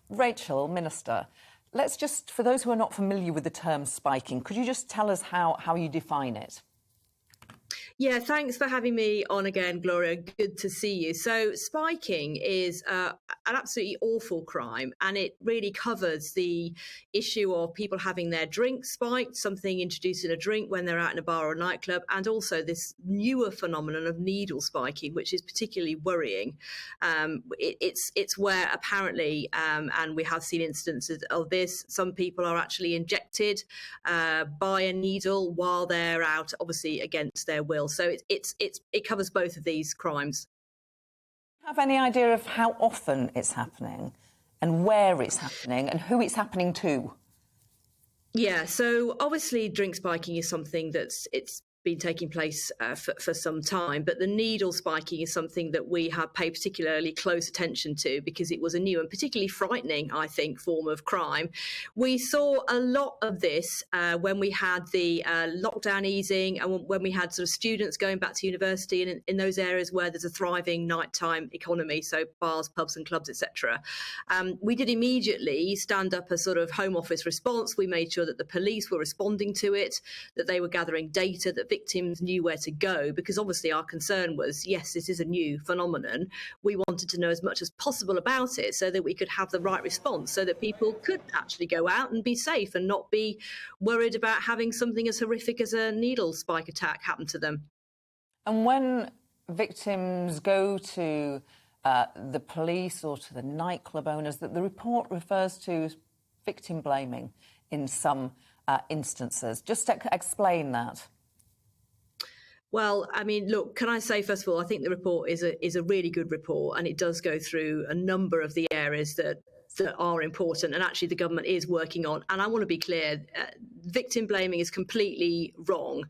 Rachel, Minister, let's just, for those who are not familiar with the term spiking, could you just tell us how you define it? Yeah, thanks for having me on again, Gloria. Good to see you. So spiking is an absolutely awful crime, and it really covers the issue of people having their drink spiked, something introduced in a drink when they're out in a bar or a nightclub, and also this newer phenomenon of needle spiking, which is particularly worrying. It's where apparently, and we have seen instances of this, some people are actually injected by a needle while they're out, obviously against their will. So it covers both of these crimes. Have any idea of how often it's happening and where it's happening and who it's happening to? Yeah, so obviously drink spiking is something it's been taking place for some time, but the needle spiking is something that we have paid particularly close attention to because it was a new and particularly frightening, I think, form of crime. We saw a lot of this when we had the lockdown easing and when we had sort of students going back to university and in those areas where there's a thriving nighttime economy, so bars, pubs and clubs, etc. We did immediately stand up a sort of Home Office response. We made sure that the police were responding to it, that they were gathering data, that victims knew where to go, because obviously our concern was, yes, this is a new phenomenon. We wanted to know as much as possible about it so that we could have the right response, so that people could actually go out and be safe and not be worried about having something as horrific as a needle spike attack happen to them. And when victims go to the police or to the nightclub owners, that the report refers to victim blaming in some instances. Just explain that. Well, I mean, look, can I say, first of all, I think the report is a really good report, and it does go through a number of the areas that are important and actually the government is working on. And I want to be clear, victim blaming is completely wrong.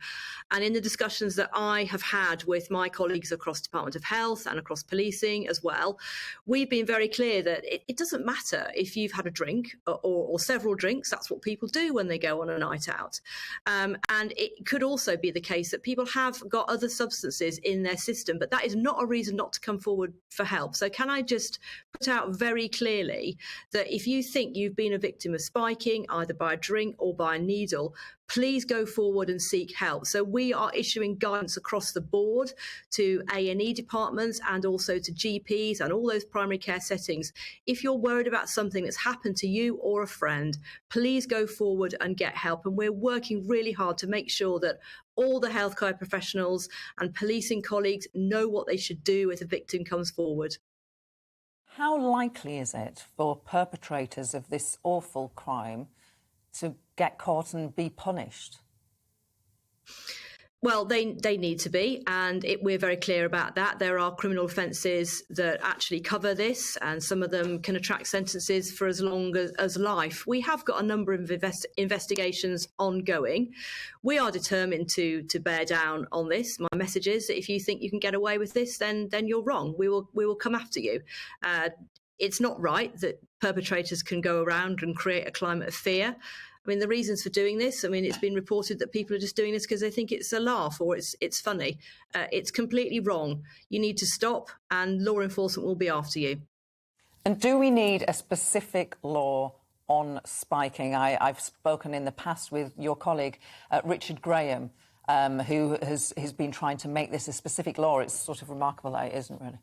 And in the discussions that I have had with my colleagues across Department of Health and across policing as well, we've been very clear that it doesn't matter if you've had a drink or several drinks. That's what people do when they go on a night out. And it could also be the case that people have got other substances in their system, but that is not a reason not to come forward for help. So can I just put out very clearly that if you think you've been a victim of spiking, either by a drink or by a needle, please go forward and seek help. So we are issuing guidance across the board to A&E departments and also to GPs and all those primary care settings. If you're worried about something that's happened to you or a friend, please go forward and get help. And we're working really hard to make sure that all the healthcare professionals and policing colleagues know what they should do if a victim comes forward. How likely is it for perpetrators of this awful crime to get caught and be punished? Well, they need to be, and we're very clear about that. There are criminal offences that actually cover this, and some of them can attract sentences for as long as life. We have got a number of investigations ongoing. We are determined to bear down on this. My message is that if you think you can get away with this, then you're wrong. We will come after you. It's not right that perpetrators can go around and create a climate of fear. I mean, the reasons for doing this, I mean, it's been reported that people are just doing this because they think it's a laugh or it's funny. It's completely wrong. You need to stop and law enforcement will be after you. And do we need a specific law on spiking? I've spoken in the past with your colleague, Richard Graham, who has been trying to make this a specific law. It's sort of remarkable that it isn't really.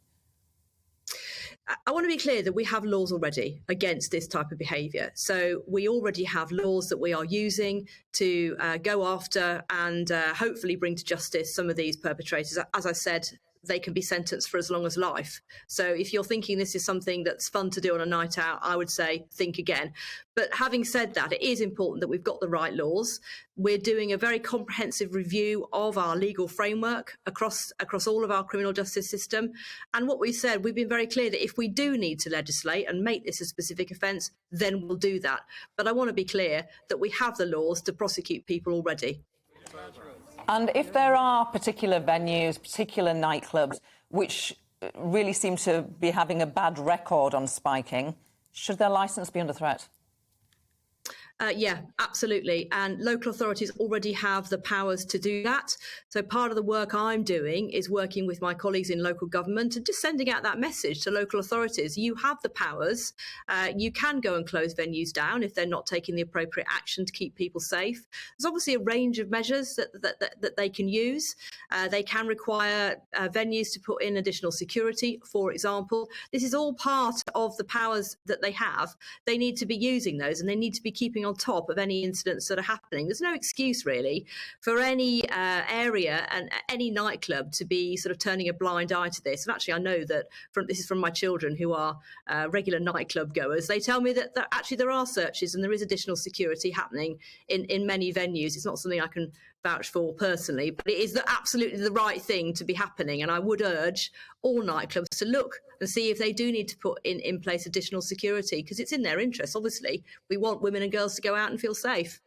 I want to be clear that we have laws already against this type of behaviour. So we already have laws that we are using to go after and hopefully bring to justice some of these perpetrators. As I said, they can be sentenced for as long as life. So if you're thinking this is something that's fun to do on a night out, I would say think again. But having said that, it is important that we've got the right laws. We're doing a very comprehensive review of our legal framework across all of our criminal justice system. And what we've said, we've been very clear that if we do need to legislate and make this a specific offence, then we'll do that. But I want to be clear that we have the laws to prosecute people already. And if there are particular venues, particular nightclubs, which really seem to be having a bad record on spiking, should their licence be under threat? Yeah, absolutely. And local authorities already have the powers to do that. So part of the work I'm doing is working with my colleagues in local government and just sending out that message to local authorities. You have the powers. You can go and close venues down if they're not taking the appropriate action to keep people safe. There's obviously a range of measures that they can use. They can require venues to put in additional security, for example. This is all part of the powers that they have. They need to be using those, and they need to be keeping on top of any incidents that are happening. There's no excuse really for any area and any nightclub to be sort of turning a blind eye to this. And actually, I know that this is from my children who are regular nightclub goers. They tell me that actually there are searches and there is additional security happening in many venues. It's not something I can vouch for personally, but it is absolutely the right thing to be happening. And I would urge all nightclubs to look and see if they do need to put in place additional security, because it's in their interest. Obviously, we want women and girls to go out and feel safe.